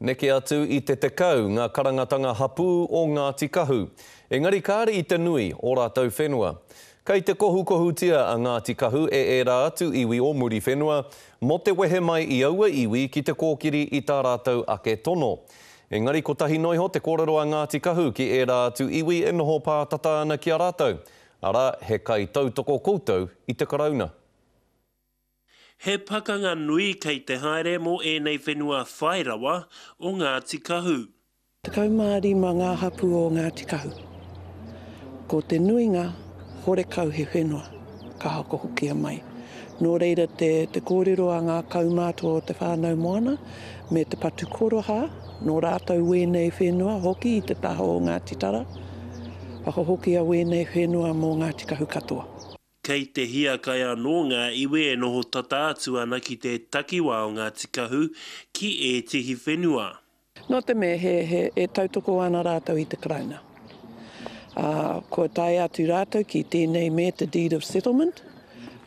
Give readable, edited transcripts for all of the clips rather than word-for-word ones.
Neke atu I te tekau ngā karangatanga hapū o Ngāti Kahu. Engari kāre I te nui o rātou whenua. Kei te kohukohutia a Ngāti Kahu e rā atu iwi o muri whenua, mo te wehe mai I aua iwi ki te kōkiri I tā rātou ake tono. Engari ko tahi noiho te kōrero a Ngāti Kahu ki e rā atu iwi e noho pātata ana ki a rātou. Ara, he kai tautoko koutou I te karauna. He pakanga nui kei te haere mo nei whenua whairawa o Ngāti Kahu. Te kaumārima ngā hapu o Ngāti Kahu. Ko te nuinga, hore kau he whenua, ka hako hokia mai. Nō reira te kōrero a ngā kaumātua o te whānau moana, me te patu koroha, nō rātou wēnei whenua, hoki I te taho o Ngāti Tara, whaka hoki a wēnei whenua mō Ngāti Kahu katoa. Kei te hia kai anō ngā iwi e noho tata atu ana ki te takiwa o Ngāti Kahu ki e tihi whenua. Nō te me e tautoko ana rātou I te karauna. Ko tai atu rātou ki tēnei me te deed of settlement,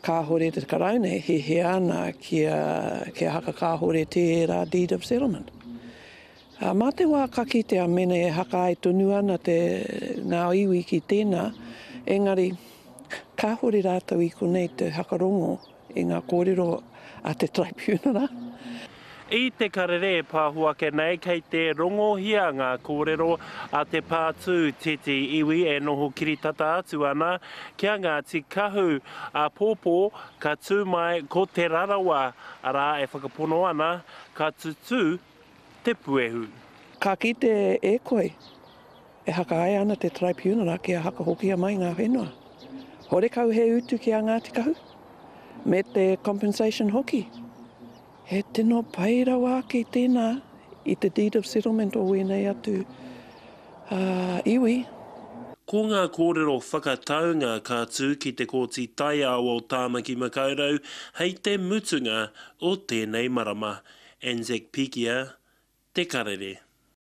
ka hore te karauna he ana kia haka ka hore te rā deed of settlement. Mā te wā kaki te a mene e haka ai tonu ana ngā iwi ki tēnā, engari, ka hore rātou I konei te hakarongo I ngā kōrero a te tribunal. I te karere e pāhuake nei kei te rongohia ngā kōrero a te pātū tete iwi e noho kiritata atu ana kia Ngāti Kahu a pōpō ka tū mai ko te rarawa ara e whakapono ana ka tutu te puehu. Ka ki te e koe e haka ai ana te tribunal kia haka hokia mai ngā whenua. Hore kau he utu ki a Ngāti Kahu, me te compensation hoki. He tino pairawa ki tēnā I te deed of settlement o wēnei atu iwi. Ko ngā kōrero whakataunga ka tū ki te kōti taiao o Tāmaki Makaurau hei te mutunga o tēnei marama. Anzac Pikia, Te Karere.